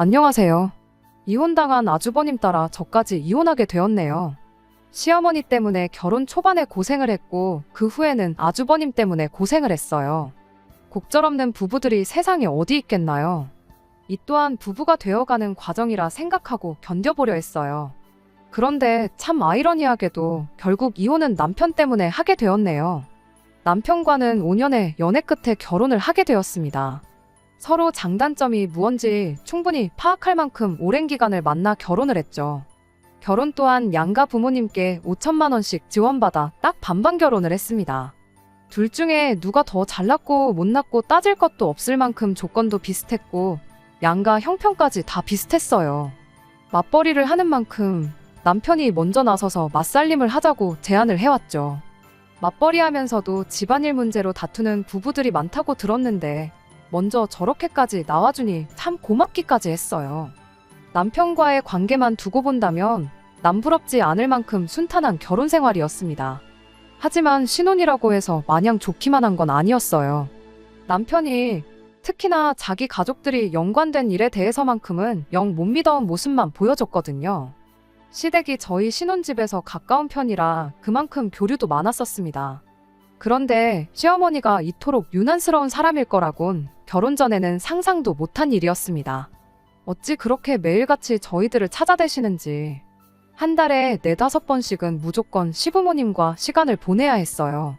안녕하세요. 이혼당한 아주버님 따라 저까지 이혼하게 되었네요. 시어머니 때문에 결혼 초반에 고생을 했고 그 후에는 아주버님 때문에 고생을 했어요. 곡절없는 부부들이 세상에 어디 있겠나요? 이 또한 부부가 되어가는 과정이라 생각하고 견뎌보려 했어요. 그런데 참 아이러니하게도 결국 이혼은 남편 때문에 하게 되었네요. 남편과는 5년의 연애 끝에 결혼을 하게 되었습니다. 서로 장단점이 무언지 충분히 파악할 만큼 오랜 기간을 만나 결혼을 했죠. 결혼 또한 양가 부모님께 5천만 원씩 지원받아 딱 반반 결혼을 했습니다. 둘 중에 누가 더 잘났고 못났고 따질 것도 없을 만큼 조건도 비슷했고 양가 형편까지 다 비슷했어요. 맞벌이를 하는 만큼 남편이 먼저 나서서 맞살림을 하자고 제안을 해왔죠. 맞벌이 하면서도 집안일 문제로 다투는 부부들이 많다고 들었는데 먼저 저렇게까지 나와주니 참 고맙기까지 했어요. 남편과의 관계만 두고 본다면 남부럽지 않을 만큼 순탄한 결혼 생활이었습니다. 하지만 신혼이라고 해서 마냥 좋기만 한 건 아니었어요. 남편이 특히나 자기 가족들이 연관된 일에 대해서만큼은 영 못 믿어온 모습만 보여줬거든요. 시댁이 저희 신혼집에서 가까운 편이라 그만큼 교류도 많았었습니다. 그런데 시어머니가 이토록 유난스러운 사람일 거라곤 결혼 전에는 상상도 못한 일이었습니다. 어찌 그렇게 매일같이 저희들을 찾아대시는지. 한 달에 4-5번씩은 무조건 시부모님과 시간을 보내야 했어요.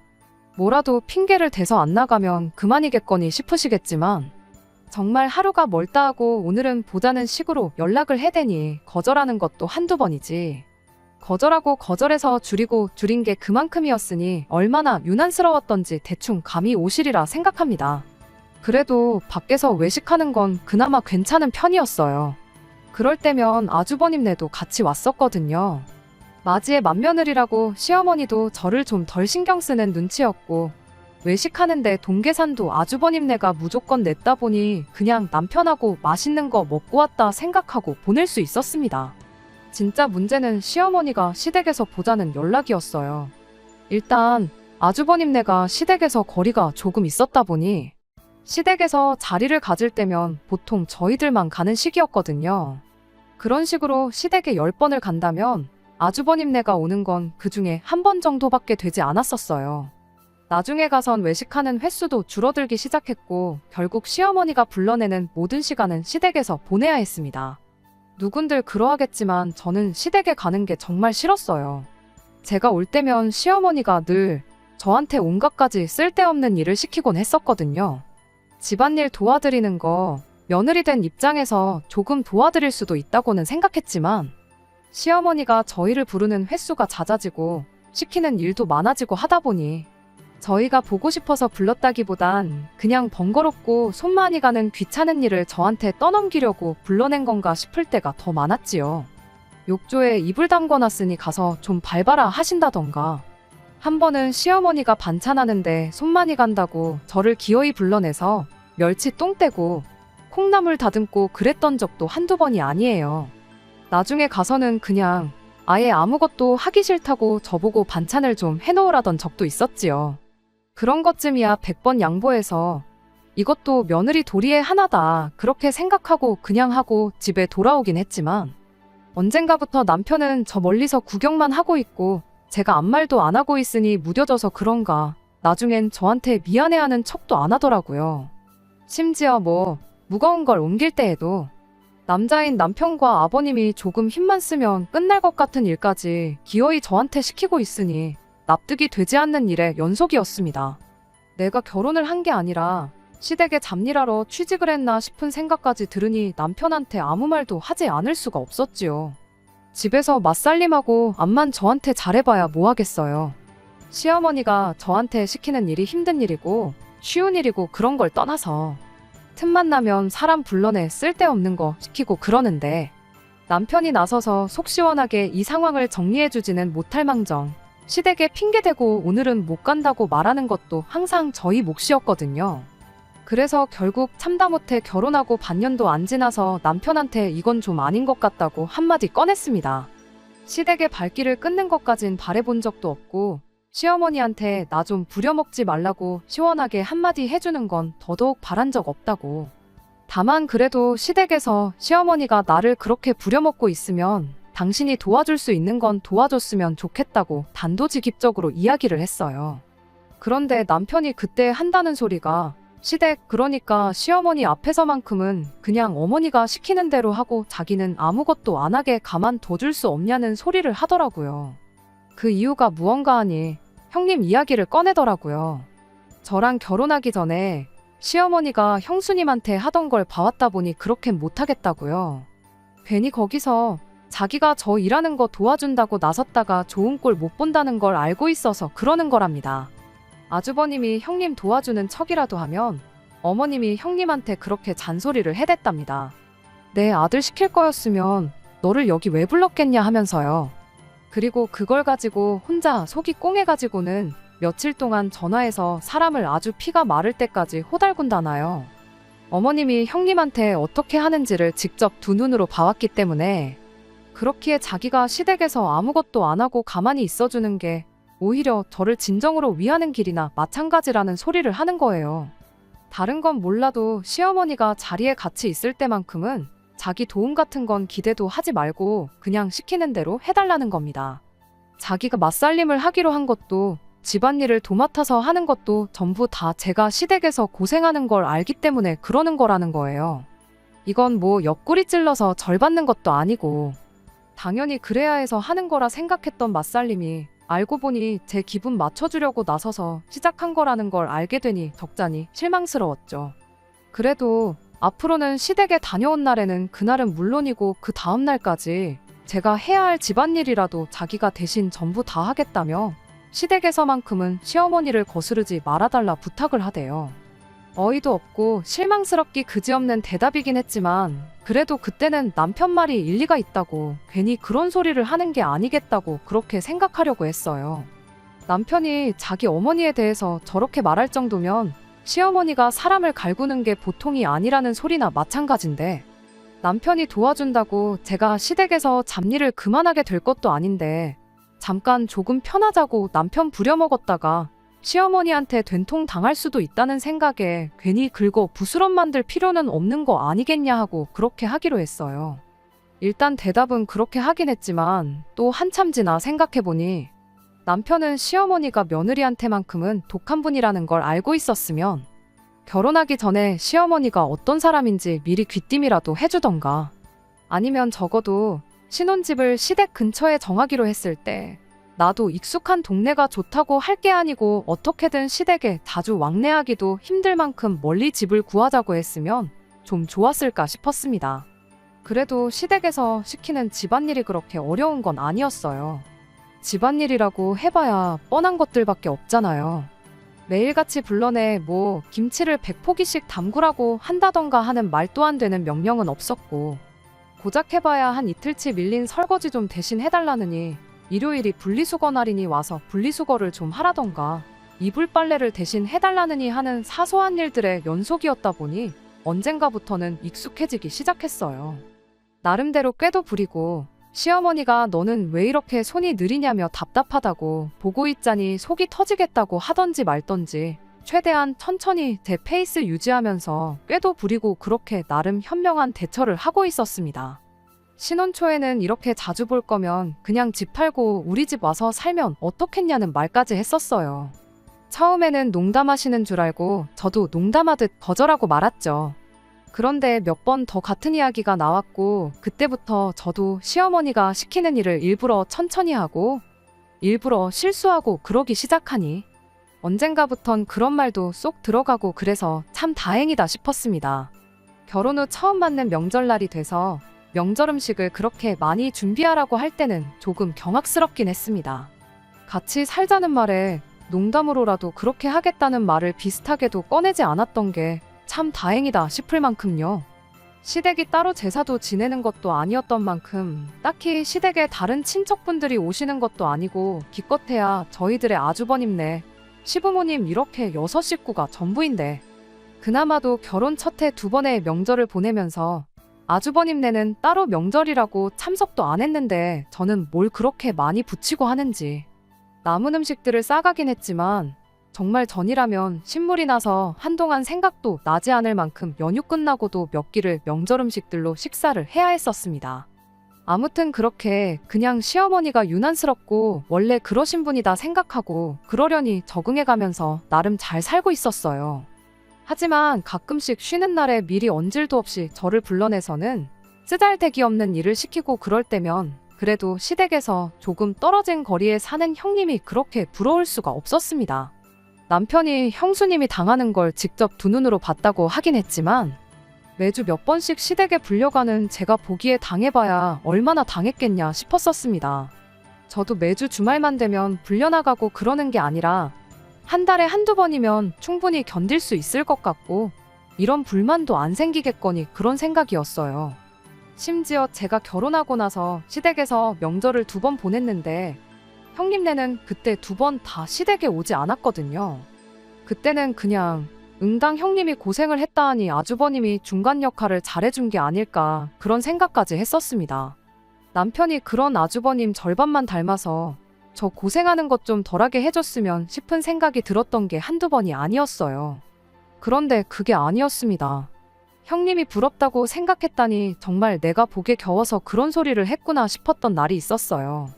뭐라도 핑계를 대서 안 나가면 그만이겠거니 싶으시겠지만 정말 하루가 멀다 하고 오늘은 보자는 식으로 연락을 해대니 거절하는 것도 한두 번이지. 거절하고 거절해서 줄이고 줄인 게 그만큼이었으니 얼마나 유난스러웠던지 대충 감이 오시리라 생각합니다. 그래도 밖에서 외식하는 건 그나마 괜찮은 편이었어요. 그럴 때면 아주버님네도 같이 왔었거든요. 맞이의 맏며느리라고 시어머니도 저를 좀 덜 신경 쓰는 눈치였고 외식하는데 동계산도 아주버님네가 무조건 냈다 보니 그냥 남편하고 맛있는 거 먹고 왔다 생각하고 보낼 수 있었습니다. 진짜 문제는 시어머니가 시댁에서 보자는 연락이었어요. 일단 아주버님네가 시댁에서 거리가 조금 있었다 보니 시댁에서 자리를 가질 때면 보통 저희들만 가는 시기였거든요. 그런 식으로 시댁에 10번을 간다면 아주버님네가 오는 건 그중에 1번 정도밖에 되지 않았었어요. 나중에 가선 외식하는 횟수도 줄어들기 시작했고 결국 시어머니가 불러내는 모든 시간은 시댁에서 보내야 했습니다. 누군들 그러하겠지만 저는 시댁에 가는 게 정말 싫었어요. 제가 올 때면 시어머니가 늘 저한테 온갖 가지 쓸데없는 일을 시키곤 했었거든요. 집안일 도와드리는 거 며느리 된 입장에서 조금 도와드릴 수도 있다고는 생각했지만 시어머니가 저희를 부르는 횟수가 잦아지고 시키는 일도 많아지고 하다 보니 저희가 보고 싶어서 불렀다기보단 그냥 번거롭고 손 많이 가는 귀찮은 일을 저한테 떠넘기려고 불러낸 건가 싶을 때가 더 많았지요. 욕조에 이불 담궈놨으니 가서 좀 밟아라 하신다던가. 한 번은 시어머니가 반찬하는데 손 많이 간다고 저를 기어이 불러내서 멸치 똥 떼고 콩나물 다듬고 그랬던 적도 한두 번이 아니에요. 나중에 가서는 그냥 아예 아무것도 하기 싫다고 저보고 반찬을 좀 해놓으라던 적도 있었지요. 그런 것쯤이야 100번 양보해서 이것도 며느리 도리의 하나다 그렇게 생각하고 그냥 하고 집에 돌아오긴 했지만 언젠가부터 남편은 저 멀리서 구경만 하고 있고 제가 아무 말도 안 하고 있으니 무뎌져서 그런가 나중엔 저한테 미안해하는 척도 안 하더라고요. 심지어 무거운 걸 옮길 때에도 남자인 남편과 아버님이 조금 힘만 쓰면 끝날 것 같은 일까지 기어이 저한테 시키고 있으니 납득이 되지 않는 일의 연속이었습니다. 내가 결혼을 한 게 아니라 시댁에 잡일하러 취직을 했나 싶은 생각까지 들으니 남편한테 아무 말도 하지 않을 수가 없었지요. 집에서 맞살림하고 암만 저한테 잘해봐야 뭐 하겠어요. 시어머니가 저한테 시키는 일이 힘든 일이고 쉬운 일이고 그런 걸 떠나서 틈만 나면 사람 불러내 쓸데없는 거 시키고 그러는데 남편이 나서서 속 시원하게 이 상황을 정리해주지는 못할 망정 시댁에 핑계대고 오늘은 못 간다고 말하는 것도 항상 저희 몫이었거든요. 그래서 결국 참다 못해 결혼하고 반년도 안 지나서 남편한테 이건 좀 아닌 것 같다고 한마디 꺼냈습니다. 시댁의 발길을 끊는 것까진 바래본 적도 없고 시어머니한테 나 좀 부려먹지 말라고 시원하게 한마디 해주는 건 더더욱 바란 적 없다고. 다만 그래도 시댁에서 시어머니가 나를 그렇게 부려먹고 있으면 당신이 도와줄 수 있는 건 도와줬으면 좋겠다고 단도직입적으로 이야기를 했어요. 그런데 남편이 그때 한다는 소리가 시댁, 그러니까 시어머니 앞에서만큼은 그냥 어머니가 시키는 대로 하고 자기는 아무것도 안 하게 가만둬줄 수 없냐는 소리를 하더라고요. 그 이유가 무언가 하니 형님 이야기를 꺼내더라고요. 저랑 결혼하기 전에 시어머니가 형수님한테 하던 걸 봐왔다 보니 그렇게 못하겠다고요. 괜히 거기서 자기가 저 일하는 거 도와준다고 나섰다가 좋은 꼴 못 본다는 걸 알고 있어서 그러는 거랍니다. 아주버님이 형님 도와주는 척이라도 하면 어머님이 형님한테 그렇게 잔소리를 해댔답니다. 내 아들 시킬 거였으면 너를 여기 왜 불렀겠냐 하면서요. 그리고 그걸 가지고 혼자 속이 꽁해가지고는 며칠 동안 전화해서 사람을 아주 피가 마를 때까지 호달군다나요. 어머님이 형님한테 어떻게 하는지를 직접 두 눈으로 봐왔기 때문에 그렇기에 자기가 시댁에서 아무것도 안 하고 가만히 있어주는 게 오히려 저를 진정으로 위하는 길이나 마찬가지라는 소리를 하는 거예요. 다른 건 몰라도 시어머니가 자리에 같이 있을 때만큼은 자기 도움 같은 건 기대도 하지 말고 그냥 시키는 대로 해달라는 겁니다. 자기가 맞살림을 하기로 한 것도 집안일을 도맡아서 하는 것도 전부 다 제가 시댁에서 고생하는 걸 알기 때문에 그러는 거라는 거예요. 이건 뭐 옆구리 찔러서 절 받는 것도 아니고 당연히 그래야 해서 하는 거라 생각했던 맞살림이 알고 보니 제 기분 맞춰주려고 나서서 시작한 거라는 걸 알게 되니 적잖이 실망스러웠죠. 그래도 앞으로는 시댁에 다녀온 날에는 그날은 물론이고 그 다음 날까지 제가 해야 할 집안일이라도 자기가 대신 전부 다 하겠다며 시댁에서만큼은 시어머니를 거스르지 말아달라 부탁을 하대요. 어이도 없고 실망스럽기 그지없는 대답이긴 했지만 그래도 그때는 남편 말이 일리가 있다고 괜히 그런 소리를 하는 게 아니겠다고 그렇게 생각하려고 했어요. 남편이 자기 어머니에 대해서 저렇게 말할 정도면 시어머니가 사람을 갈구는 게 보통이 아니라는 소리나 마찬가지인데 남편이 도와준다고 제가 시댁에서 잡일을 그만하게 될 것도 아닌데 잠깐 조금 편하자고 남편 부려먹었다가 시어머니한테 된통 당할 수도 있다는 생각에 괜히 긁어 부스럼 만들 필요는 없는 거 아니겠냐 하고 그렇게 하기로 했어요. 일단 대답은 그렇게 하긴 했지만 또 한참 지나 생각해보니 남편은 시어머니가 며느리한테만큼은 독한 분이라는 걸 알고 있었으면 결혼하기 전에 시어머니가 어떤 사람인지 미리 귀띔이라도 해주던가 아니면 적어도 신혼집을 시댁 근처에 정하기로 했을 때 나도 익숙한 동네가 좋다고 할 게 아니고 어떻게든 시댁에 자주 왕래하기도 힘들 만큼 멀리 집을 구하자고 했으면 좀 좋았을까 싶었습니다. 그래도 시댁에서 시키는 집안일이 그렇게 어려운 건 아니었어요. 집안일이라고 해봐야 뻔한 것들밖에 없잖아요. 매일같이 불러내 뭐 김치를 100포기씩 담그라고 한다던가 하는 말도 안 되는 명령은 없었고 고작 해봐야 한 이틀치 밀린 설거지 좀 대신 해달라느니 일요일이 분리수거 날이니 와서 분리수거를 좀 하라던가 이불 빨래를 대신 해달라느니 하는 사소한 일들의 연속이었다 보니 언젠가부터는 익숙해지기 시작했어요. 나름대로 꾀도 부리고 시어머니가 너는 왜 이렇게 손이 느리냐며 답답하다고 보고 있자니 속이 터지겠다고 하던지 말던지 최대한 천천히 제 페이스 유지하면서 꾀도 부리고 그렇게 나름 현명한 대처를 하고 있었습니다. 신혼 초에는 이렇게 자주 볼 거면 그냥 집 팔고 우리 집 와서 살면 어떻겠냐는 말까지 했었어요. 처음에는 농담하시는 줄 알고 저도 농담하듯 거절하고 말았죠. 그런데 몇 번 더 같은 이야기가 나왔고 그때부터 저도 시어머니가 시키는 일을 일부러 천천히 하고 일부러 실수하고 그러기 시작하니 언젠가부턴 그런 말도 쏙 들어가고 그래서 참 다행이다 싶었습니다. 결혼 후 처음 맞는 명절날이 돼서 명절 음식을 그렇게 많이 준비하라고 할 때는 조금 경악스럽긴 했습니다. 같이 살자는 말에 농담으로라도 그렇게 하겠다는 말을 비슷하게도 꺼내지 않았던 게 참 다행이다 싶을 만큼요. 시댁이 따로 제사도 지내는 것도 아니었던 만큼 딱히 시댁에 다른 친척분들이 오시는 것도 아니고 기껏해야 저희들의 아주버님네, 시부모님 이렇게 6 식구가 전부인데 그나마도 결혼 첫해 2번의 명절을 보내면서 아주버님네는 따로 명절이라고 참석도 안 했는데 저는 뭘 그렇게 많이 부치고 하는지 남은 음식들을 싸가긴 했지만 정말 전이라면 신물이 나서 한동안 생각도 나지 않을 만큼 연휴 끝나고도 몇 끼를 명절 음식들로 식사를 해야 했었습니다. 아무튼 그렇게 그냥 시어머니가 유난스럽고 원래 그러신 분이다 생각하고 그러려니 적응해가면서 나름 잘 살고 있었어요. 하지만 가끔씩 쉬는 날에 미리 언질도 없이 저를 불러내서는 쓰잘데기 없는 일을 시키고 그럴 때면 그래도 시댁에서 조금 떨어진 거리에 사는 형님이 그렇게 부러울 수가 없었습니다. 남편이 형수님이 당하는 걸 직접 두 눈으로 봤다고 하긴 했지만 매주 몇 번씩 시댁에 불려가는 제가 보기에 당해봐야 얼마나 당했겠냐 싶었었습니다. 저도 매주 주말만 되면 불려나가고 그러는 게 아니라 한 달에 한두 번이면 충분히 견딜 수 있을 것 같고 이런 불만도 안 생기겠거니 그런 생각이었어요. 심지어 제가 결혼하고 나서 시댁에서 명절을 2번 보냈는데 형님네는 그때 2번 다 시댁에 오지 않았거든요. 그때는 그냥 응당 형님이 고생을 했다 하니 아주버님이 중간 역할을 잘해준 게 아닐까 그런 생각까지 했었습니다. 남편이 그런 아주버님 절반만 닮아서 저 고생하는 것 좀 덜하게 해줬으면 싶은 생각이 들었던 게 한두 번이 아니었어요. 그런데 그게 아니었습니다. 형님이 부럽다고 생각했다니 정말 내가 복에 겨워서 그런 소리를 했구나 싶었던 날이 있었어요.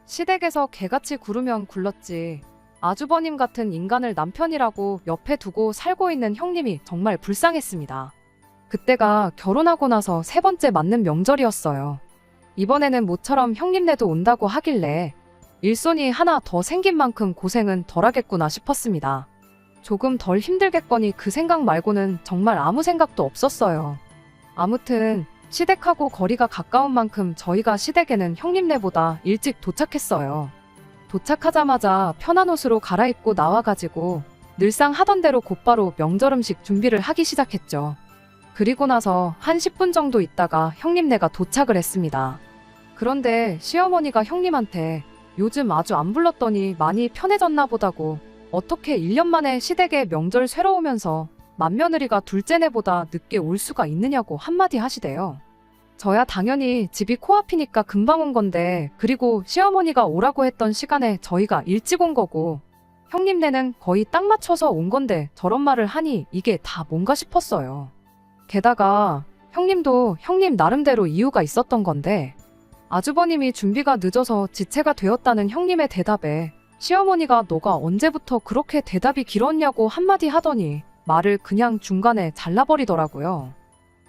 시댁에서 개같이 굴으면 굴렀지 아주버님 같은 인간을 남편이라고 옆에 두고 살고 있는 형님이 정말 불쌍했습니다. 그때가 결혼하고 나서 3번째 맞는 명절이었어요. 이번에는 모처럼 형님네도 온다고 하길래 일손이 하나 더 생긴 만큼 고생은 덜하겠구나 싶었습니다. 조금 덜 힘들겠거니 그 생각 말고는 정말 아무 생각도 없었어요. 아무튼 시댁하고 거리가 가까운 만큼 저희가 시댁에는 형님네보다 일찍 도착했어요. 도착하자마자 편한 옷으로 갈아입고 나와가지고 늘상 하던 대로 곧바로 명절 음식 준비를 하기 시작했죠. 그리고 나서 한 10분 정도 있다가 형님네가 도착을 했습니다. 그런데 시어머니가 형님한테 요즘 아주 안 불렀더니 많이 편해졌나 보다고 어떻게 1년 만에 시댁에 명절 쇠러 오면서 맏며느리가 둘째네보다 늦게 올 수가 있느냐고 한마디 하시대요. 저야 당연히 집이 코앞이니까 금방 온 건데 그리고 시어머니가 오라고 했던 시간에 저희가 일찍 온 거고 형님네는 거의 딱 맞춰서 온 건데 저런 말을 하니 이게 다 뭔가 싶었어요. 게다가 형님도 형님 나름대로 이유가 있었던 건데 아주버님이 준비가 늦어서 지체가 되었다는 형님의 대답에 시어머니가 너가 언제부터 그렇게 대답이 길었냐고 한마디 하더니 말을 그냥 중간에 잘라버리더라고요.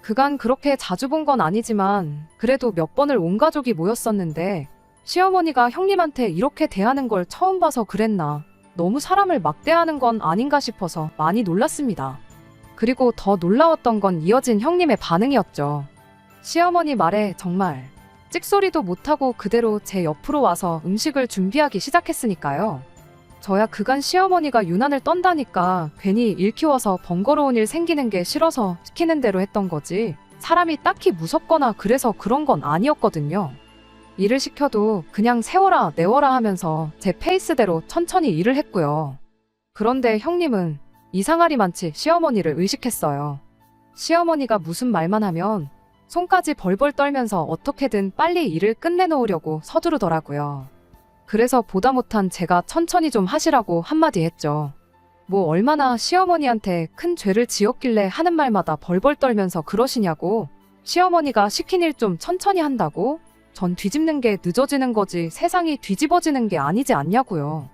그간 그렇게 자주 본 건 아니지만 그래도 몇 번을 온 가족이 모였었는데 시어머니가 형님한테 이렇게 대하는 걸 처음 봐서 그랬나 너무 사람을 막대하는 건 아닌가 싶어서 많이 놀랐습니다. 그리고 더 놀라웠던 건 이어진 형님의 반응이었죠. 시어머니 말에 정말 찍소리도 못하고 그대로 제 옆으로 와서 음식을 준비하기 시작했으니까요. 저야 그간 시어머니가 유난을 떤다니까 괜히 일 키워서 번거로운 일 생기는 게 싫어서 시키는 대로 했던 거지 사람이 딱히 무섭거나 그래서 그런 건 아니었거든요. 일을 시켜도 그냥 세워라 내워라 하면서 제 페이스대로 천천히 일을 했고요. 그런데 형님은 이상하리만치 시어머니를 의식했어요. 시어머니가 무슨 말만 하면 손까지 벌벌 떨면서 어떻게든 빨리 일을 끝내놓으려고 서두르더라고요. 그래서 보다 못한 제가 천천히 좀 하시라고 한마디 했죠. 뭐 얼마나 시어머니한테 큰 죄를 지었길래 하는 말마다 벌벌 떨면서 그러시냐고. 시어머니가 시킨 일 좀 천천히 한다고? 전 뒤집는 게 늦어지는 거지 세상이 뒤집어지는 게 아니지 않냐고요.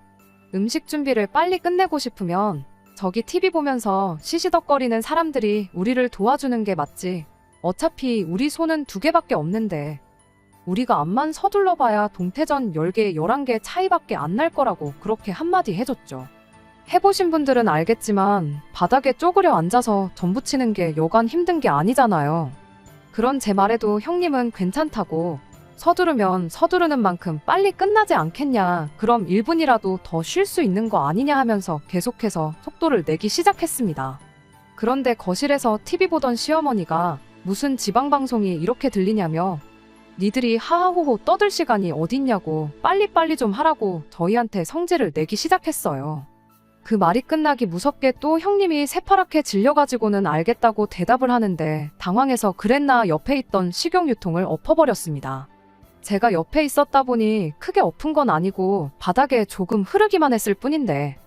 음식 준비를 빨리 끝내고 싶으면 저기 TV 보면서 시시덕거리는 사람들이 우리를 도와주는 게 맞지. 어차피 우리 손은 2개밖에 없는데 우리가 암만 서둘러봐야 동태전 10개, 11개 차이밖에 안 날 거라고 그렇게 한마디 해줬죠. 해보신 분들은 알겠지만 바닥에 쪼그려 앉아서 전 부치는 게 여간 힘든 게 아니잖아요. 그런 제 말에도 형님은 괜찮다고 서두르면 서두르는 만큼 빨리 끝나지 않겠냐 그럼 1분이라도 더 쉴 수 있는 거 아니냐 하면서 계속해서 속도를 내기 시작했습니다. 그런데 거실에서 TV 보던 시어머니가 무슨 지방방송이 이렇게 들리냐며 니들이 하하호호 떠들 시간이 어딨냐고 빨리빨리 좀 하라고 저희한테 성질을 내기 시작했어요. 그 말이 끝나기 무섭게 또 형님이 새파랗게 질려가지고는 알겠다고 대답을 하는데 당황해서 그랬나 옆에 있던 식용유통을 엎어버렸습니다. 제가 옆에 있었다 보니 크게 엎은 건 아니고 바닥에 조금 흐르기만 했을 뿐인데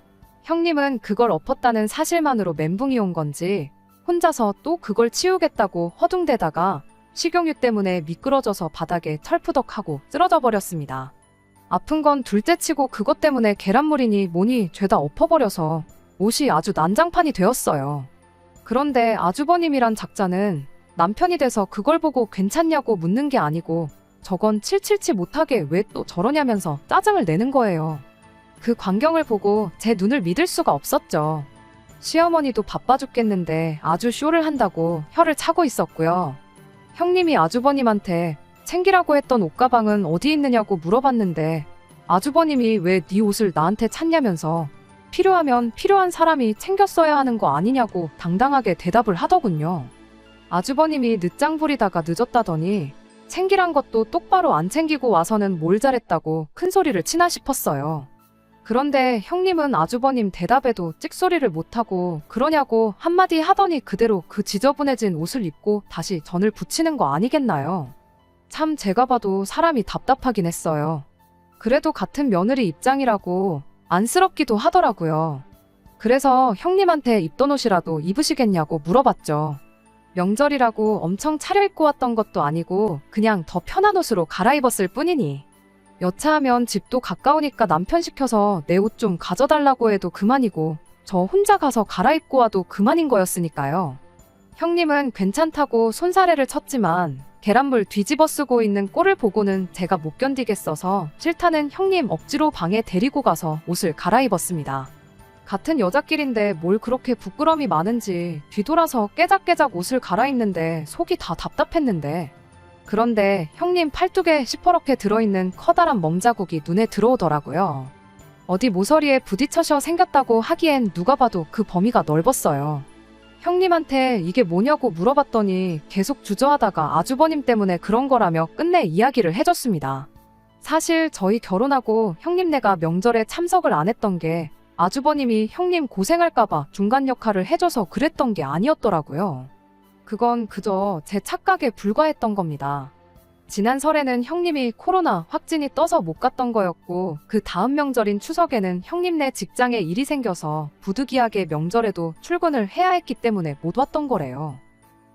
형님은 그걸 엎었다는 사실만으로 멘붕이 온 건지 혼자서 또 그걸 치우겠다고 허둥대다가 식용유 때문에 미끄러져서 바닥에 철푸덕하고 쓰러져 버렸습니다. 아픈 건 둘째치고 그것 때문에 계란물이니 뭐니 죄다 엎어버려서 옷이 아주 난장판이 되었어요. 그런데 아주버님이란 작자는 남편이 돼서 그걸 보고 괜찮냐고 묻는 게 아니고 저건 칠칠치 못하게 왜 또 저러냐면서 짜증을 내는 거예요. 그 광경을 보고 제 눈을 믿을 수가 없었죠. 시어머니도 바빠 죽겠는데 아주 쇼를 한다고 혀를 차고 있었고요. 형님이 아주버님한테 챙기라고 했던 옷가방은 어디 있느냐고 물어봤는데 아주버님이 왜 네 옷을 나한테 찾냐면서 필요하면 필요한 사람이 챙겼어야 하는 거 아니냐고 당당하게 대답을 하더군요. 아주버님이 늦장 부리다가 늦었다더니 챙기란 것도 똑바로 안 챙기고 와서는 뭘 잘했다고 큰 소리를 치나 싶었어요. 그런데 형님은 아주버님 대답에도 찍소리를 못하고 그러냐고 한마디 하더니 그대로 그 지저분해진 옷을 입고 다시 전을 붙이는 거 아니겠나요? 참 제가 봐도 사람이 답답하긴 했어요. 그래도 같은 며느리 입장이라고 안쓰럽기도 하더라고요. 그래서 형님한테 입던 옷이라도 입으시겠냐고 물어봤죠. 명절이라고 엄청 차려입고 왔던 것도 아니고 그냥 더 편한 옷으로 갈아입었을 뿐이니. 여차하면 집도 가까우니까 남편 시켜서 내 옷 좀 가져달라고 해도 그만이고 저 혼자 가서 갈아입고 와도 그만인 거였으니까요. 형님은 괜찮다고 손사래를 쳤지만 계란물 뒤집어 쓰고 있는 꼴을 보고는 제가 못 견디겠어서 싫다는 형님 억지로 방에 데리고 가서 옷을 갈아입었습니다. 같은 여자끼리인데 뭘 그렇게 부끄럼이 많은지 뒤돌아서 깨작깨작 옷을 갈아입는데 속이 다 답답했는데 그런데 형님 팔뚝에 시퍼렇게 들어있는 커다란 멍자국이 눈에 들어오더라고요. 어디 모서리에 부딪혀서 생겼다고 하기엔 누가 봐도 그 범위가 넓었어요. 형님한테 이게 뭐냐고 물어봤더니 계속 주저하다가 아주버님 때문에 그런 거라며 끝내 이야기를 해줬습니다. 사실 저희 결혼하고 형님네가 명절에 참석을 안 했던 게 아주버님이 형님 고생할까봐 중간 역할을 해줘서 그랬던 게 아니었더라고요. 그건 그저 제 착각에 불과했던 겁니다. 지난 설에는 형님이 코로나 확진이 떠서 못 갔던 거였고 그 다음 명절인 추석에는 형님네 직장에 일이 생겨서 부득이하게 명절에도 출근을 해야 했기 때문에 못 왔던 거래요.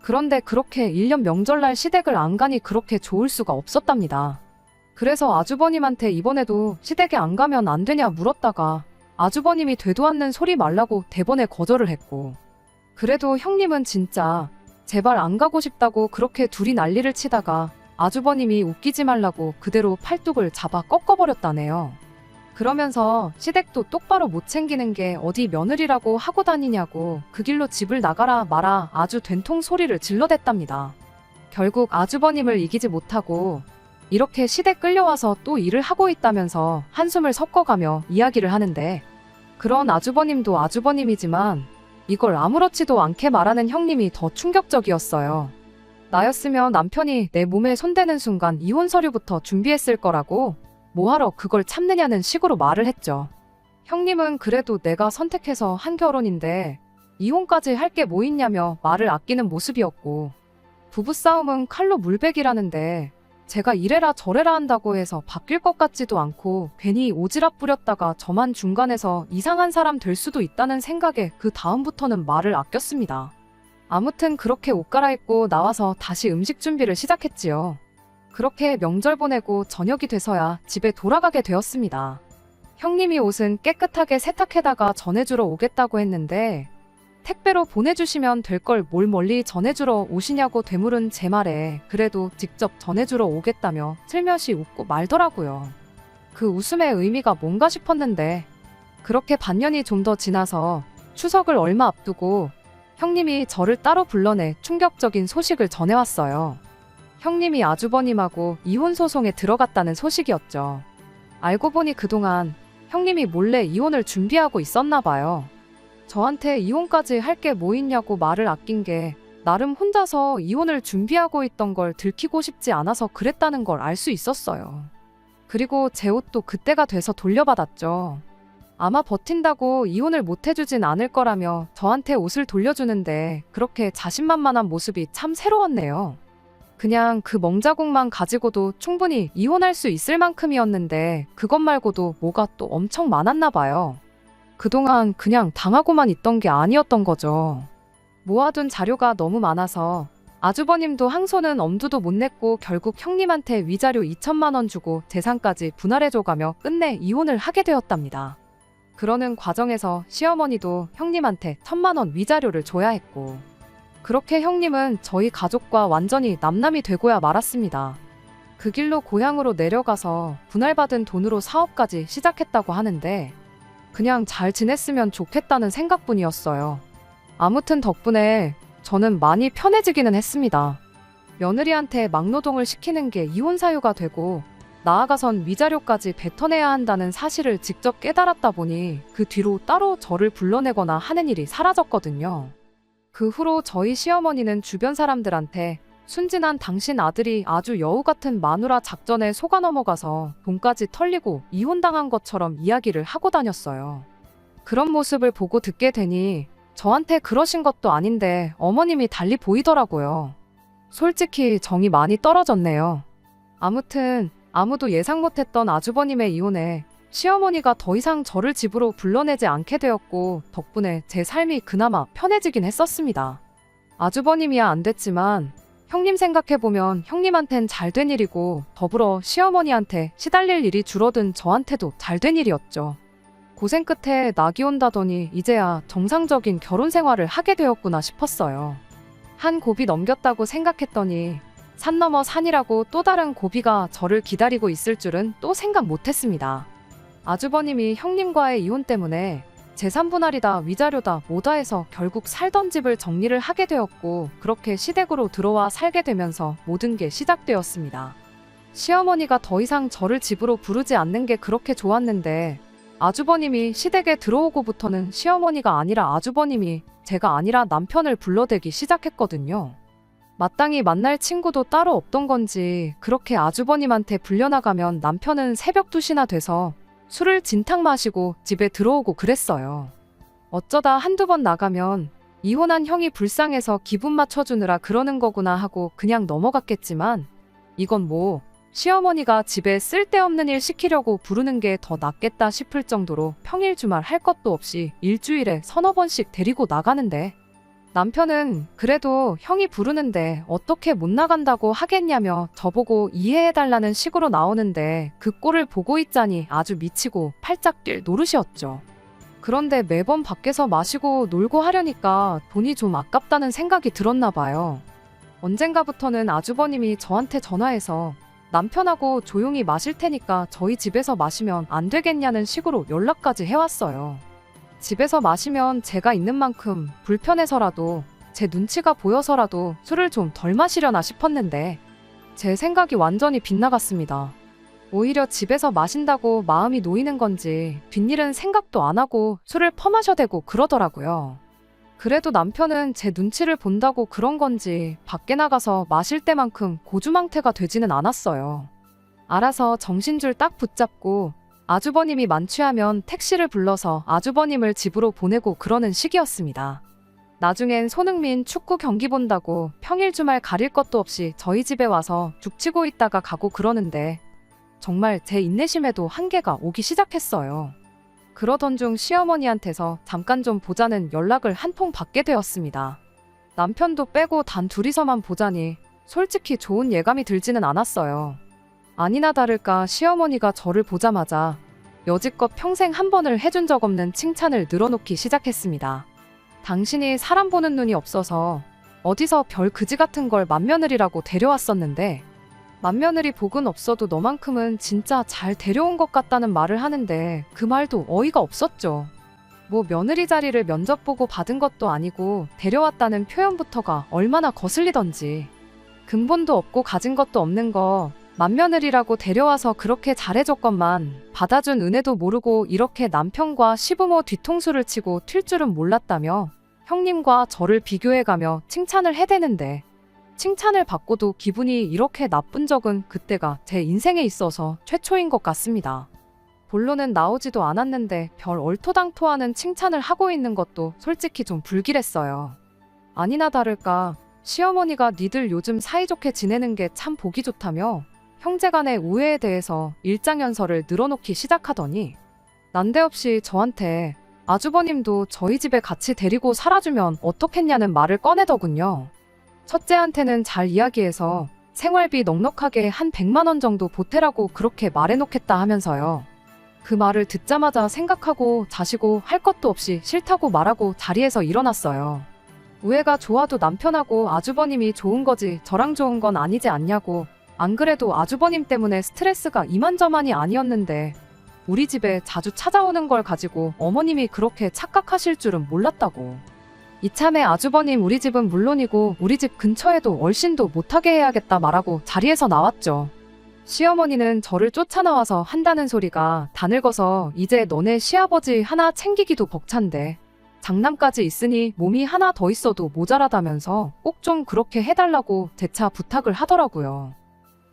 그런데 그렇게 1년 명절날 시댁을 안 가니 그렇게 좋을 수가 없었답니다. 그래서 아주버님한테 이번에도 시댁에 안 가면 안 되냐 물었다가 아주버님이 되도 않는 소리 말라고 대번에 거절을 했고 그래도 형님은 진짜 제발 안 가고 싶다고 그렇게 둘이 난리를 치다가 아주버님이 웃기지 말라고 그대로 팔뚝을 잡아 꺾어버렸다네요. 그러면서 시댁도 똑바로 못 챙기는 게 어디 며느리라고 하고 다니냐고 그 길로 집을 나가라 마라 아주 된통 소리를 질러댔답니다. 결국 아주버님을 이기지 못하고 이렇게 시댁 끌려와서 또 일을 하고 있다면서 한숨을 섞어가며 이야기를 하는데 그런 아주버님도 아주버님이지만 이걸 아무렇지도 않게 말하는 형님이 더 충격적이었어요. 나였으면 남편이 내 몸에 손대는 순간 이혼 서류부터 준비했을 거라고 뭐하러 그걸 참느냐는 식으로 말을 했죠. 형님은 그래도 내가 선택해서 한 결혼인데 이혼까지 할 게 뭐 있냐며 말을 아끼는 모습이었고 부부싸움은 칼로 물베기라는데 제가 이래라 저래라 한다고 해서 바뀔 것 같지도 않고 괜히 오지랖 부렸다가 저만 중간에서 이상한 사람 될 수도 있다는 생각에 그 다음부터는 말을 아꼈습니다. 아무튼 그렇게 옷 갈아입고 나와서 다시 음식 준비를 시작했지요. 그렇게 명절 보내고 저녁이 돼서야 집에 돌아가게 되었습니다. 형님이 옷은 깨끗하게 세탁해다가 전해주러 오겠다고 했는데 택배로 보내주시면 될 걸 뭘 멀리 전해주러 오시냐고 되물은 제 말에 그래도 직접 전해주러 오겠다며 슬며시 웃고 말더라고요. 그 웃음의 의미가 뭔가 싶었는데 그렇게 반년이 좀 더 지나서 추석을 얼마 앞두고 형님이 저를 따로 불러내 충격적인 소식을 전해왔어요. 형님이 아주버님하고 이혼 소송에 들어갔다는 소식이었죠. 알고 보니 그동안 형님이 몰래 이혼을 준비하고 있었나 봐요. 저한테 이혼까지 할 게 뭐 있냐고 말을 아낀 게 나름 혼자서 이혼을 준비하고 있던 걸 들키고 싶지 않아서 그랬다는 걸 알 수 있었어요. 그리고 제 옷도 그때가 돼서 돌려받았죠. 아마 버틴다고 이혼을 못 해주진 않을 거라며 저한테 옷을 돌려주는데 그렇게 자신만만한 모습이 참 새로웠네요. 그냥 그 멍자국만 가지고도 충분히 이혼할 수 있을 만큼이었는데 그것 말고도 뭐가 또 엄청 많았나 봐요. 그동안 그냥 당하고만 있던 게 아니었던 거죠. 모아둔 자료가 너무 많아서 아주버님도 항소는 엄두도 못 냈고 결국 형님한테 위자료 2천만 원 주고 재산까지 분할해줘가며 끝내 이혼을 하게 되었답니다. 그러는 과정에서 시어머니도 형님한테 1,000만 원 위자료를 줘야 했고, 그렇게 형님은 저희 가족과 완전히 남남이 되고야 말았습니다. 그 길로 고향으로 내려가서 분할받은 돈으로 사업까지 시작했다고 하는데 그냥 잘 지냈으면 좋겠다는 생각뿐이었어요. 아무튼 덕분에 저는 많이 편해지기는 했습니다. 며느리한테 막노동을 시키는 게 이혼 사유가 되고 나아가선 위자료까지 뱉어내야 한다는 사실을 직접 깨달았다 보니 그 뒤로 따로 저를 불러내거나 하는 일이 사라졌거든요. 그 후로 저희 시어머니는 주변 사람들한테 순진한 당신 아들이 아주 여우 같은 마누라 작전에 속아 넘어가서 돈까지 털리고 이혼당한 것처럼 이야기를 하고 다녔어요. 그런 모습을 보고 듣게 되니 저한테 그러신 것도 아닌데 어머님이 달리 보이더라고요. 솔직히 정이 많이 떨어졌네요. 아무튼 아무도 예상 못했던 아주버님의 이혼에 시어머니가 더 이상 저를 집으로 불러내지 않게 되었고 덕분에 제 삶이 그나마 편해지긴 했었습니다. 아주버님이야 안 됐지만 형님 생각해보면 형님한텐 잘된 일이고 더불어 시어머니한테 시달릴 일이 줄어든 저한테도 잘된 일이었죠. 고생 끝에 낙이 온다더니 이제야 정상적인 결혼 생활을 하게 되었구나 싶었어요. 한 고비 넘겼다고 생각했더니 산 넘어 산이라고 또 다른 고비가 저를 기다리고 있을 줄은 또 생각 못했습니다. 아주버님이 형님과의 이혼 때문에 재산 분할이다 위자료다 뭐다 해서 결국 살던 집을 정리를 하게 되었고 그렇게 시댁으로 들어와 살게 되면서 모든 게 시작되었습니다. 시어머니가 더 이상 저를 집으로 부르지 않는 게 그렇게 좋았는데 아주버님이 시댁에 들어오고부터는 시어머니가 아니라 아주버님이 제가 아니라 남편을 불러대기 시작했거든요. 마땅히 만날 친구도 따로 없던 건지 그렇게 아주버님한테 불려나가면 남편은 새벽 2시나 돼서 술을 진탕 마시고 집에 들어오고 그랬어요. 어쩌다 한두 번 나가면 이혼한 형이 불쌍해서 기분 맞춰주느라 그러는 거구나 하고 그냥 넘어갔겠지만 이건 뭐 시어머니가 집에 쓸데없는 일 시키려고 부르는 게 더 낫겠다 싶을 정도로 평일 주말 할 것도 없이 일주일에 서너 번씩 데리고 나가는데 남편은 그래도 형이 부르는데 어떻게 못 나간다고 하겠냐며 저보고 이해해달라는 식으로 나오는데 그 꼴을 보고 있자니 아주 미치고 팔짝 뛸 노릇이었죠. 그런데 매번 밖에서 마시고 놀고 하려니까 돈이 좀 아깝다는 생각이 들었나 봐요. 언젠가부터는 아주버님이 저한테 전화해서 남편하고 조용히 마실 테니까 저희 집에서 마시면 안 되겠냐는 식으로 연락까지 해왔어요. 집에서 마시면 제가 있는 만큼 불편해서라도 제 눈치가 보여서라도 술을 좀 덜 마시려나 싶었는데 제 생각이 완전히 빗나갔습니다. 오히려 집에서 마신다고 마음이 놓이는 건지 뒷일은 생각도 안 하고 술을 퍼마셔대고 그러더라고요. 그래도 남편은 제 눈치를 본다고 그런 건지 밖에 나가서 마실 때만큼 고주망태가 되지는 않았어요. 알아서 정신줄 딱 붙잡고 아주버님이 만취하면 택시를 불러서 아주버님을 집으로 보내고 그러는 시기였습니다. 나중엔 손흥민 축구 경기 본다고 평일 주말 가릴 것도 없이 저희 집에 와서 죽치고 있다가 가고 그러는데 정말 제 인내심에도 한계가 오기 시작했어요. 그러던 중 시어머니한테서 잠깐 좀 보자는 연락을 한 통 받게 되었습니다. 남편도 빼고 단 둘이서만 보자니 솔직히 좋은 예감이 들지는 않았어요. 아니나 다를까 시어머니가 저를 보자마자 여지껏 평생 한 번을 해준 적 없는 칭찬을 늘어놓기 시작했습니다. 당신이 사람 보는 눈이 없어서 어디서 별 그지 같은 걸 맏며느리라고 데려왔었는데 맏며느리 복은 없어도 너만큼은 진짜 잘 데려온 것 같다는 말을 하는데 그 말도 어이가 없었죠. 뭐 며느리 자리를 면접 보고 받은 것도 아니고 데려왔다는 표현부터가 얼마나 거슬리던지. 근본도 없고 가진 것도 없는 거 맏며느리라고 데려와서 그렇게 잘해줬건만 받아준 은혜도 모르고 이렇게 남편과 시부모 뒤통수를 치고 튈 줄은 몰랐다며 형님과 저를 비교해가며 칭찬을 해대는데 칭찬을 받고도 기분이 이렇게 나쁜 적은 그때가 제 인생에 있어서 최초인 것 같습니다. 본론은 나오지도 않았는데 별 얼토당토하는 칭찬을 하고 있는 것도 솔직히 좀 불길했어요. 아니나 다를까 시어머니가 니들 요즘 사이좋게 지내는 게 참 보기 좋다며 형제간의 우애에 대해서 일장연설을 늘어놓기 시작하더니 난데없이 저한테 아주버님도 저희 집에 같이 데리고 살아주면 어떻겠냐는 말을 꺼내더군요. 첫째한테는 잘 이야기해서 생활비 넉넉하게 한 100만 원 정도 보태라고 그렇게 말해놓겠다 하면서요. 그 말을 듣자마자 생각하고 자시고 할 것도 없이 싫다고 말하고 자리에서 일어났어요. 우애가 좋아도 남편하고 아주버님이 좋은 거지 저랑 좋은 건 아니지 않냐고. 안 그래도 아주버님 때문에 스트레스가 이만저만이 아니었는데 우리 집에 자주 찾아오는 걸 가지고 어머님이 그렇게 착각하실 줄은 몰랐다고. 이참에 아주버님 우리 집은 물론이고 우리 집 근처에도 얼씬도 못하게 해야겠다 말하고 자리에서 나왔죠. 시어머니는 저를 쫓아나와서 한다는 소리가 다 늙어서 이제 너네 시아버지 하나 챙기기도 벅찬데 장남까지 있으니 몸이 하나 더 있어도 모자라다면서 꼭 좀 그렇게 해달라고 재차 부탁을 하더라고요.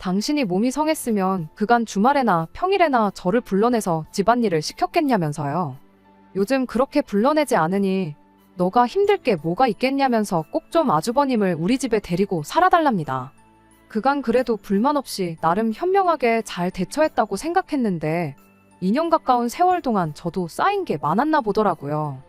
당신이 몸이 성했으면 그간 주말에나 평일에나 저를 불러내서 집안일을 시켰겠냐면서요. 요즘 그렇게 불러내지 않으니 너가 힘들 게 뭐가 있겠냐면서 꼭 좀 아주버님을 우리 집에 데리고 살아달랍니다. 그간 그래도 불만 없이 나름 현명하게 잘 대처했다고 생각했는데 2년 가까운 세월 동안 저도 쌓인 게 많았나 보더라고요.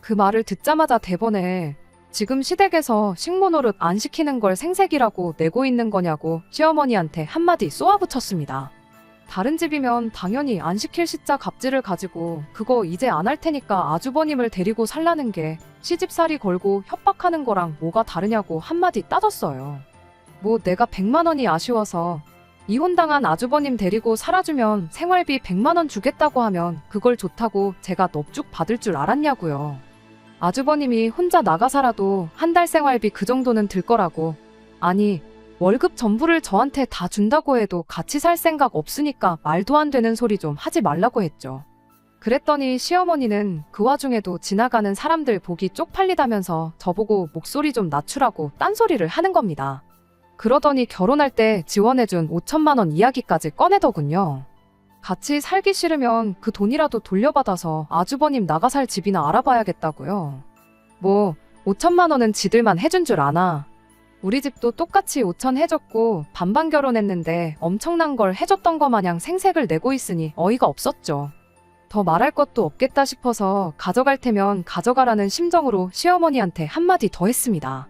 그 말을 듣자마자 대번에 지금 시댁에서 식모노릇 안 시키는 걸 생색이라고 내고 있는 거냐고 시어머니한테 한마디 쏘아붙였습니다. 다른 집이면 당연히 안 시킬 시자 갑질을 가지고 그거 이제 안 할 테니까 아주버님을 데리고 살라는 게 시집살이 걸고 협박하는 거랑 뭐가 다르냐고 한마디 따졌어요. 뭐 내가 100만 원이 아쉬워서 이혼당한 아주버님 데리고 살아주면 생활비 100만 원 주겠다고 하면 그걸 좋다고 제가 넙죽 받을 줄 알았냐고요. 아주버님이 혼자 나가 살아도 한 달 생활비 그 정도는 들 거라고. 아니 월급 전부를 저한테 다 준다고 해도 같이 살 생각 없으니까 말도 안 되는 소리 좀 하지 말라고 했죠. 그랬더니 시어머니는 그 와중에도 지나가는 사람들 보기 쪽팔리다면서 저보고 목소리 좀 낮추라고 딴소리를 하는 겁니다. 그러더니 결혼할 때 지원해준 5천만 원 이야기까지 꺼내더군요. 같이 살기 싫으면 그 돈이라도 돌려받아서 아주버님 나가 살 집이나 알아봐야겠다고요. 뭐 5천만 원은 지들만 해준 줄 아나. 우리 집도 똑같이 5천 해줬고 반반 결혼했는데 엄청난 걸 해줬던 거 마냥 생색을 내고 있으니 어이가 없었죠. 더 말할 것도 없겠다 싶어서 가져갈 테면 가져가라는 심정으로 시어머니한테 한마디 더 했습니다.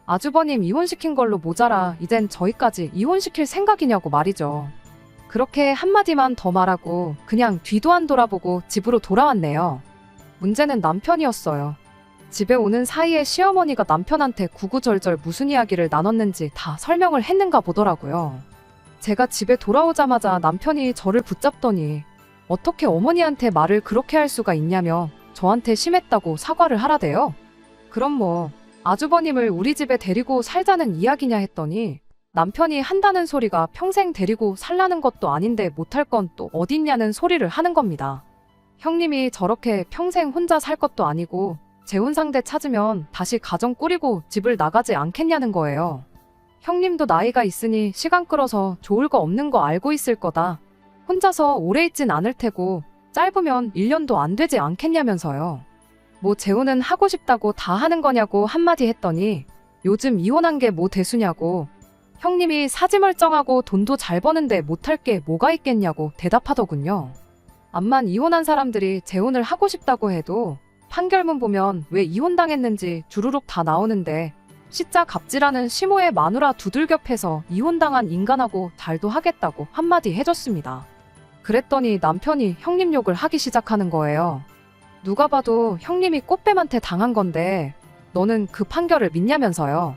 아주버님 이혼시킨 걸로 모자라 이젠 저희까지 이혼시킬 생각이냐고 말이죠. 그렇게 한마디만 더 말하고 그냥 뒤도 안 돌아보고 집으로 돌아왔네요. 문제는 남편이었어요. 집에 오는 사이에 시어머니가 남편한테 구구절절 무슨 이야기를 나눴는지 다 설명을 했는가 보더라고요. 제가 집에 돌아오자마자 남편이 저를 붙잡더니 어떻게 어머니한테 말을 그렇게 할 수가 있냐며 저한테 심했다고 사과를 하라대요. 그럼 뭐 아주버님을 우리 집에 데리고 살자는 이야기냐 했더니 남편이 한다는 소리가 평생 데리고 살라는 것도 아닌데 못할 건 또 어딨냐는 소리를 하는 겁니다. 형님이 저렇게 평생 혼자 살 것도 아니고 재혼 상대 찾으면 다시 가정 꾸리고 집을 나가지 않겠냐는 거예요. 형님도 나이가 있으니 시간 끌어서 좋을 거 없는 거 알고 있을 거다. 혼자서 오래 있진 않을 테고 짧으면 1년도 안 되지 않겠냐면서요. 뭐 재혼은 하고 싶다고 다 하는 거냐고 한마디 했더니 요즘 이혼한 게 뭐 대수냐고 형님이 사지 멀쩡하고 돈도 잘 버는데 못할 게 뭐가 있겠냐고 대답하더군요. 암만 이혼한 사람들이 재혼을 하고 싶다고 해도 판결문 보면 왜 이혼당했는지 주르륵 다 나오는데 시자 갑질하는 시모의 마누라 두들겨 패서 이혼당한 인간하고 잘도 하겠다고 한마디 해줬습니다. 그랬더니 남편이 형님 욕을 하기 시작하는 거예요. 누가 봐도 형님이 꽃뱀한테 당한 건데 너는 그 판결을 믿냐면서요.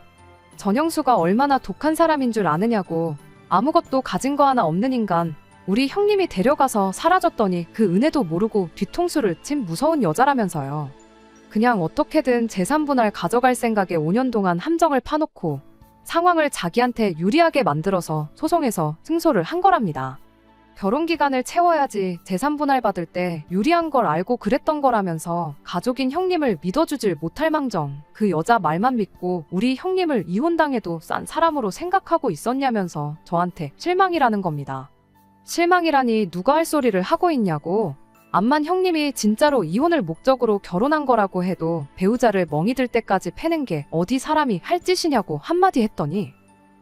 전영수가 얼마나 독한 사람인 줄 아느냐고. 아무것도 가진 거 하나 없는 인간 우리 형님이 데려가서 사라졌더니 그 은혜도 모르고 뒤통수를 친 무서운 여자라면서요. 그냥 어떻게든 재산 분할 가져갈 생각에 5년 동안 함정을 파놓고 상황을 자기한테 유리하게 만들어서 소송해서 승소를 한 거랍니다. 결혼 기간을 채워야지 재산 분할 받을 때 유리한 걸 알고 그랬던 거라면서 가족인 형님을 믿어주질 못할 망정 그 여자 말만 믿고 우리 형님을 이혼당해도 싼 사람으로 생각하고 있었냐면서 저한테 실망이라는 겁니다. 실망이라니 누가 할 소리를 하고 있냐고. 암만 형님이 진짜로 이혼을 목적으로 결혼한 거라고 해도 배우자를 멍이 들 때까지 패는 게 어디 사람이 할 짓이냐고 한마디 했더니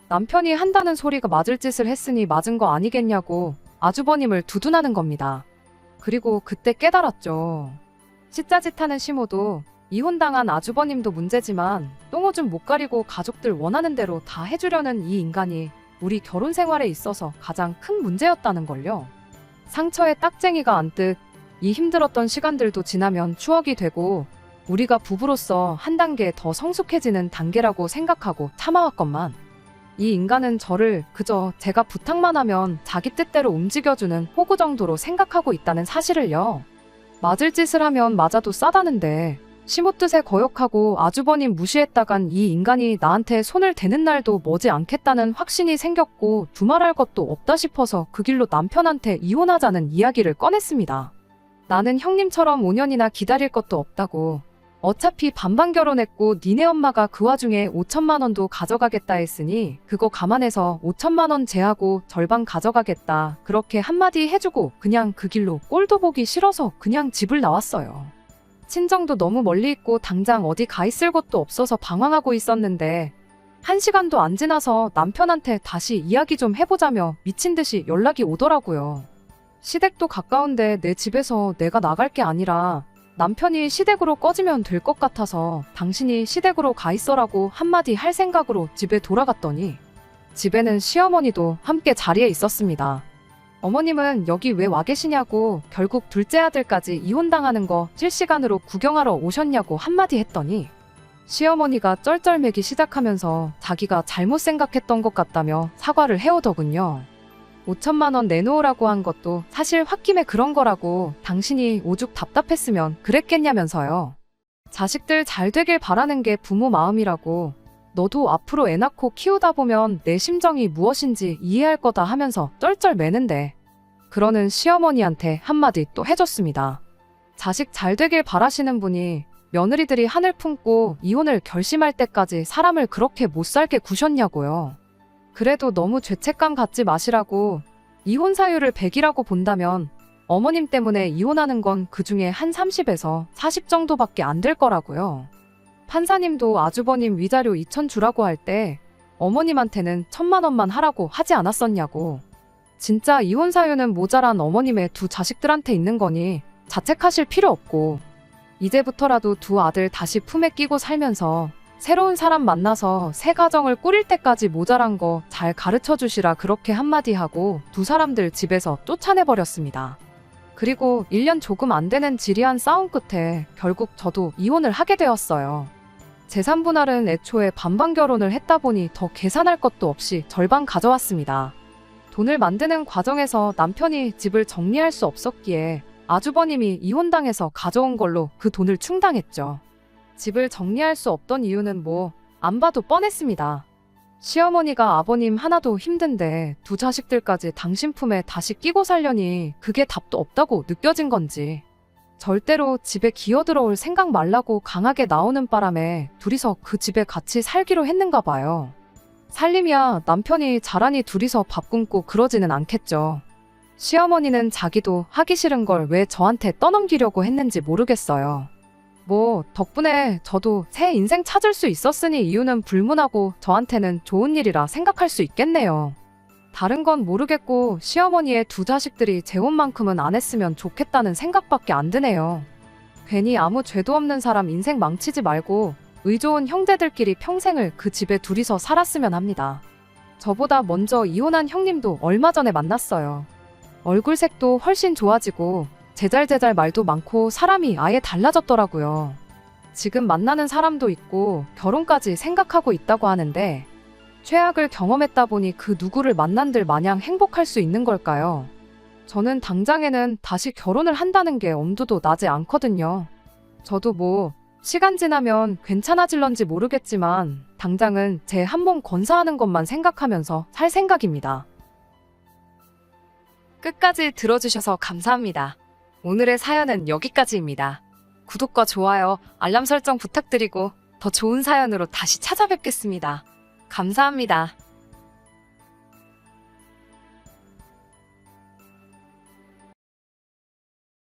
남편이 한다는 소리가 맞을 짓을 했으니 맞은 거 아니겠냐고 아주버님을 두둔하는 겁니다. 그리고 그때 깨달았죠. 찌짜짓하는 시모도 이혼당한 아주버님도 문제지만 똥오줌 못 가리고 가족들 원하는 대로 다 해주려는 이 인간이 우리 결혼 생활에 있어서 가장 큰 문제였다는 걸요. 상처에 딱쟁이가 안듯 이 힘들었던 시간들도 지나면 추억이 되고 우리가 부부로서 한 단계 더 성숙해지는 단계라고 생각하고 참아왔건만 이 인간은 저를 그저 제가 부탁만 하면 자기 뜻대로 움직여주는 호구 정도로 생각하고 있다는 사실을요. 맞을 짓을 하면 맞아도 싸다는데 시모 뜻에 거역하고 아주버님 무시했다간 이 인간이 나한테 손을 대는 날도 머지 않겠다는 확신이 생겼고 두말할 것도 없다 싶어서 그 길로 남편한테 이혼하자는 이야기를 꺼냈습니다. 나는 형님처럼 5년이나 기다릴 것도 없다고. 어차피 반반 결혼했고 니네 엄마가 그 와중에 5천만 원도 가져가겠다 했으니 그거 감안해서 5천만 원 제하고 절반 가져가겠다. 그렇게 한마디 해주고 그냥 그 길로 꼴도 보기 싫어서 그냥 집을 나왔어요. 친정도 너무 멀리 있고 당장 어디 가 있을 곳도 없어서 방황하고 있었는데 1시간도 안 지나서 남편한테 다시 이야기 좀 해보자며 미친 듯이 연락이 오더라고요. 시댁도 가까운데 내 집에서 내가 나갈 게 아니라 남편이 시댁으로 꺼지면 될 것 같아서 당신이 시댁으로 가 있어라고 한마디 할 생각으로 집에 돌아갔더니 집에는 시어머니도 함께 자리에 있었습니다. 어머님은 여기 왜 와 계시냐고 결국 둘째 아들까지 이혼당하는 거 실시간으로 구경하러 오셨냐고 한마디 했더니 시어머니가 쩔쩔매기 시작하면서 자기가 잘못 생각했던 것 같다며 사과를 해오더군요. 5천만 원 내놓으라고 한 것도 사실 홧김에 그런 거라고 당신이 오죽 답답했으면 그랬겠냐면서요. 자식들 잘 되길 바라는 게 부모 마음이라고 너도 앞으로 애 낳고 키우다 보면 내 심정이 무엇인지 이해할 거다 하면서 쩔쩔매는데 그러는 시어머니한테 한마디 또 해줬습니다. 자식 잘 되길 바라시는 분이 며느리들이 한을 품고 이혼을 결심할 때까지 사람을 그렇게 못 살게 구셨냐고요. 그래도 너무 죄책감 갖지 마시라고 이혼 사유를 100이라고 본다면 어머님 때문에 이혼하는 건 그중에 한 30에서 40 정도밖에 안 될 거라고요. 판사님도 아주버님 위자료 2천 주라고 할 때 어머님한테는 1,000만 원만 하라고 하지 않았었냐고. 진짜 이혼 사유는 모자란 어머님의 두 자식들한테 있는 거니 자책하실 필요 없고 이제부터라도 두 아들 다시 품에 끼고 살면서 새로운 사람 만나서 새 가정을 꾸릴 때까지 모자란 거 잘 가르쳐 주시라 그렇게 한마디 하고 두 사람들 집에서 쫓아내버렸습니다. 그리고 1년 조금 안 되는 지리한 싸움 끝에 결국 저도 이혼을 하게 되었어요. 재산 분할은 애초에 반반 결혼을 했다 보니 더 계산할 것도 없이 절반 가져왔습니다. 돈을 만드는 과정에서 남편이 집을 정리할 수 없었기에 아주버님이 이혼당해서 가져온 걸로 그 돈을 충당했죠. 집을 정리할 수 없던 이유는 안 봐도 뻔했습니다. 시어머니가 아버님 하나도 힘든데 두 자식들까지 당신 품에 다시 끼고 살려니 그게 답도 없다고 느껴진 건지 절대로 집에 기어들어올 생각 말라고 강하게 나오는 바람에 둘이서 그 집에 같이 살기로 했는가 봐요. 살림이야 남편이 자라니 둘이서 밥 굶고 그러지는 않겠죠. 시어머니는 자기도 하기 싫은 걸 왜 저한테 떠넘기려고 했는지 모르겠어요. 덕분에 저도 새 인생 찾을 수 있었으니 이유는 불문하고 저한테는 좋은 일이라 생각할 수 있겠네요. 다른 건 모르겠고 시어머니의 두 자식들이 재혼만큼은 안 했으면 좋겠다는 생각밖에 안 드네요. 괜히 아무 죄도 없는 사람 인생 망치지 말고 의좋은 형제들끼리 평생을 그 집에 둘이서 살았으면 합니다. 저보다 먼저 이혼한 형님도 얼마 전에 만났어요. 얼굴색도 훨씬 좋아지고 제잘제잘 말도 많고 사람이 아예 달라졌더라고요. 지금 만나는 사람도 있고 결혼까지 생각하고 있다고 하는데 최악을 경험했다 보니 그 누구를 만난들 마냥 행복할 수 있는 걸까요? 저는 당장에는 다시 결혼을 한다는 게 엄두도 나지 않거든요. 저도 시간 지나면 괜찮아질런지 모르겠지만 당장은 제 한 몸 건사하는 것만 생각하면서 살 생각입니다. 끝까지 들어주셔서 감사합니다. 오늘의 사연은 여기까지입니다. 구독과 좋아요, 알람 설정 부탁드리고 더 좋은 사연으로 다시 찾아뵙겠습니다. 감사합니다.